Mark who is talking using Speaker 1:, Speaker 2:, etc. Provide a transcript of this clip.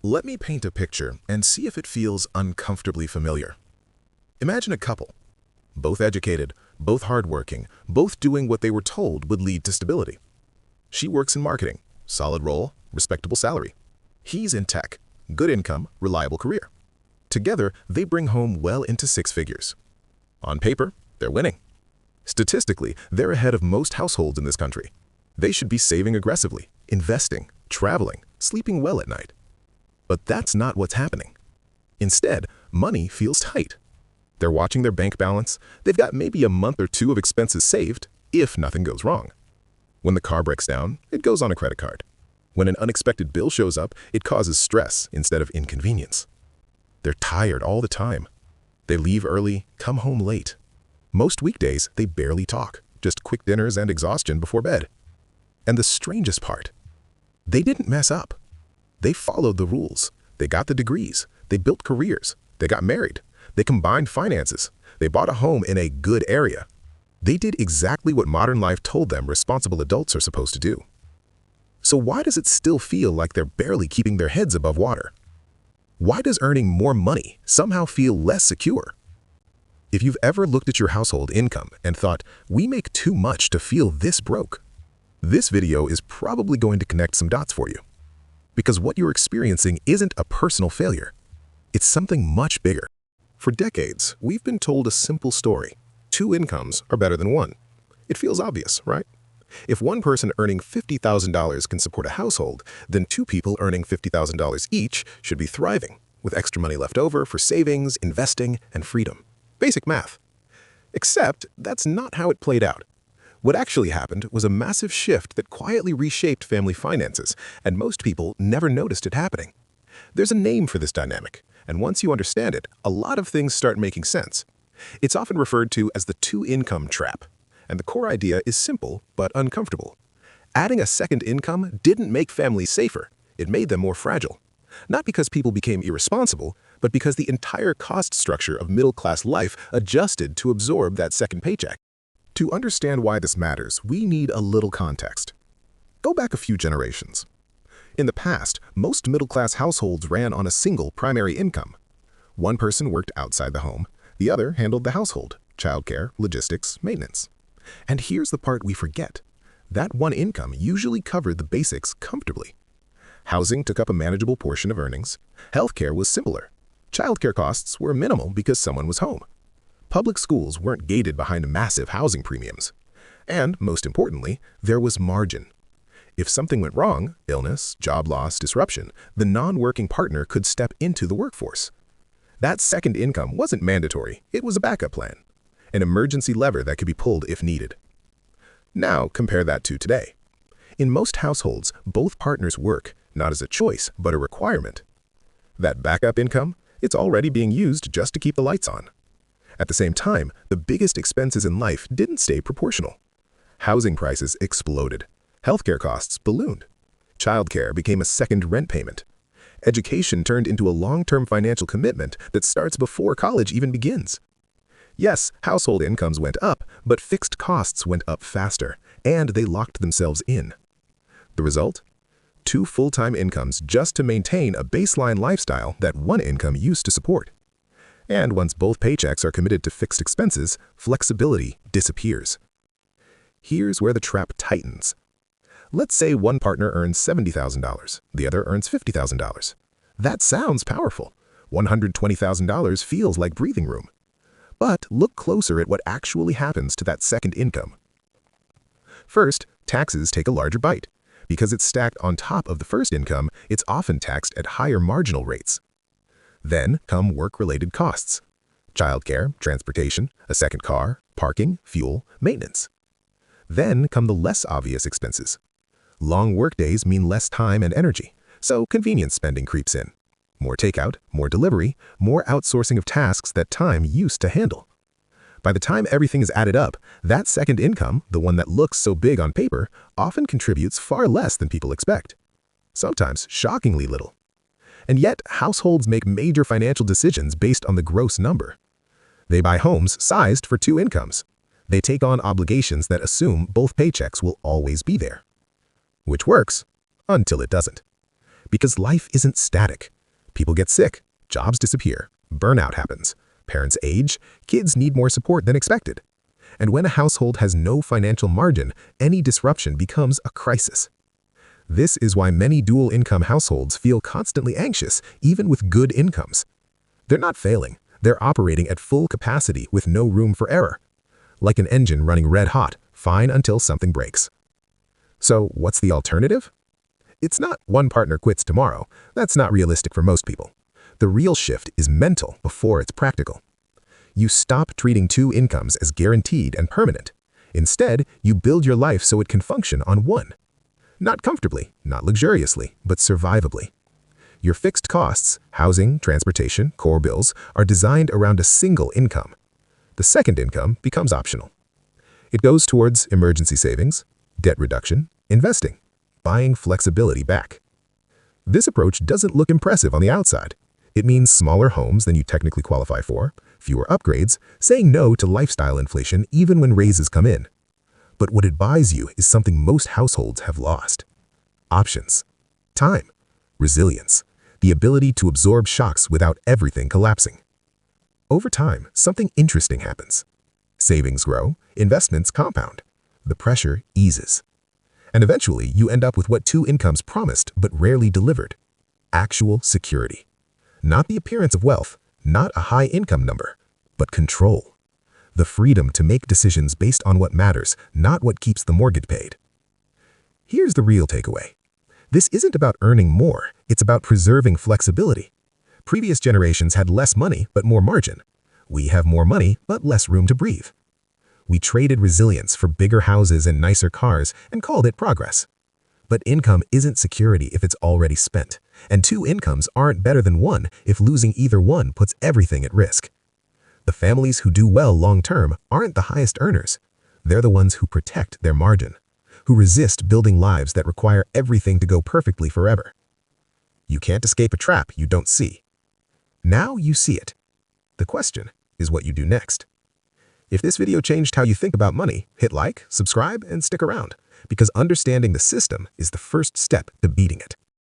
Speaker 1: Let me paint a picture and see if it feels uncomfortably familiar. Imagine a couple, both educated, both hardworking, both doing what they were told would lead to stability. She works in marketing, solid role, respectable salary. He's in tech, good income, reliable career. Together, they bring home well into six figures. On paper, they're winning. Statistically, they're ahead of most households in this country. They should be saving aggressively, investing, traveling, sleeping well at night. But that's not what's happening. Instead, money feels tight. They're watching their bank balance. They've got maybe a month or two of expenses saved, if nothing goes wrong. When the car breaks down, it goes on a credit card. When an unexpected bill shows up, it causes stress instead of inconvenience. They're tired all the time. They leave early, come home late. Most weekdays, they barely talk, just quick dinners and exhaustion before bed. And the strangest part, they didn't mess up. They followed the rules. They got the degrees. They built careers. They got married. They combined finances. They bought a home in a good area. They did exactly what modern life told them responsible adults are supposed to do. So why does it still feel like they're barely keeping their heads above water? Why does earning more money somehow feel less secure? If you've ever looked at your household income and thought, we make too much to feel this broke, this video is probably going to connect some dots for you. Because what you're experiencing isn't a personal failure. It's something much bigger. For decades, we've been told a simple story. Two incomes are better than one. It feels obvious, right? If one person earning $50,000 can support a household, then two people earning $50,000 each should be thriving, with extra money left over for savings, investing, and freedom. Basic math. Except that's not how it played out. What actually happened was a massive shift that quietly reshaped family finances, and most people never noticed it happening. There's a name for this dynamic, and once you understand it, a lot of things start making sense. It's often referred to as the two-income trap, and the core idea is simple but uncomfortable. Adding a second income didn't make families safer, it made them more fragile. Not because people became irresponsible, but because the entire cost structure of middle-class life adjusted to absorb that second paycheck. To understand why this matters, we need a little context. Go back a few generations. In the past, most middle-class households ran on a single primary income. One person worked outside the home, the other handled the household, childcare, logistics, maintenance. And here's the part we forget. That one income usually covered the basics comfortably. Housing took up a manageable portion of earnings. Healthcare was simpler. Childcare costs were minimal because someone was home. Public schools weren't gated behind massive housing premiums. And, most importantly, there was margin. If something went wrong, illness, job loss, disruption, the non-working partner could step into the workforce. That second income wasn't mandatory, it was a backup plan. An emergency lever that could be pulled if needed. Now, compare that to today. In most households, both partners work, not as a choice, but a requirement. That backup income, it's already being used just to keep the lights on. At the same time, the biggest expenses in life didn't stay proportional. Housing prices exploded. Healthcare costs ballooned. Childcare became a second rent payment. Education turned into a long-term financial commitment that starts before college even begins. Yes, household incomes went up, but fixed costs went up faster, and they locked themselves in. The result? Two full-time incomes just to maintain a baseline lifestyle that one income used to support. And once both paychecks are committed to fixed expenses, flexibility disappears. Here's where the trap tightens. Let's say one partner earns $70,000, the other earns $50,000. That sounds powerful. $120,000 feels like breathing room. But look closer at what actually happens to that second income. First, taxes take a larger bite. Because it's stacked on top of the first income, it's often taxed at higher marginal rates. Then come work-related costs. Childcare, transportation, a second car, parking, fuel, maintenance. Then come the less obvious expenses. Long workdays mean less time and energy, so convenience spending creeps in. More takeout, more delivery, more outsourcing of tasks that time used to handle. By the time everything is added up, that second income, the one that looks so big on paper, often contributes far less than people expect. Sometimes shockingly little. And yet, households make major financial decisions based on the gross number. They buy homes sized for two incomes. They take on obligations that assume both paychecks will always be there. Which works, until it doesn't. Because life isn't static. People get sick, jobs disappear, burnout happens, parents age, kids need more support than expected. And when a household has no financial margin, any disruption becomes a crisis. This is why many dual-income households feel constantly anxious, even with good incomes. They're not failing, they're operating at full capacity with no room for error. Like an engine running red hot, fine until something breaks. So what's the alternative? It's not one partner quits tomorrow. That's not realistic for most people. The real shift is mental before it's practical. You stop treating two incomes as guaranteed and permanent. Instead, you build your life so it can function on one. Not comfortably, not luxuriously, but survivably. Your fixed costs, housing, transportation, core bills, are designed around a single income. The second income becomes optional. It goes towards emergency savings, debt reduction, investing, buying flexibility back. This approach doesn't look impressive on the outside. It means smaller homes than you technically qualify for, fewer upgrades, saying no to lifestyle inflation even when raises come in. But what it buys you is something most households have lost. Options. Time. Resilience. The ability to absorb shocks without everything collapsing. Over time, something interesting happens. Savings grow, investments compound. The pressure eases. And eventually, you end up with what two incomes promised but rarely delivered. Actual security. Not the appearance of wealth, not a high income number, but control. The freedom to make decisions based on what matters, not what keeps the mortgage paid. Here's the real takeaway. This isn't about earning more, it's about preserving flexibility. Previous generations had less money but more margin. We have more money but less room to breathe. We traded resilience for bigger houses and nicer cars and called it progress. But income isn't security if it's already spent, and two incomes aren't better than one if losing either one puts everything at risk. The families who do well long-term aren't the highest earners. They're the ones who protect their margin, who resist building lives that require everything to go perfectly forever. You can't escape a trap you don't see. Now you see it. The question is what you do next. If this video changed how you think about money, hit like, subscribe, and stick around, because understanding the system is the first step to beating it.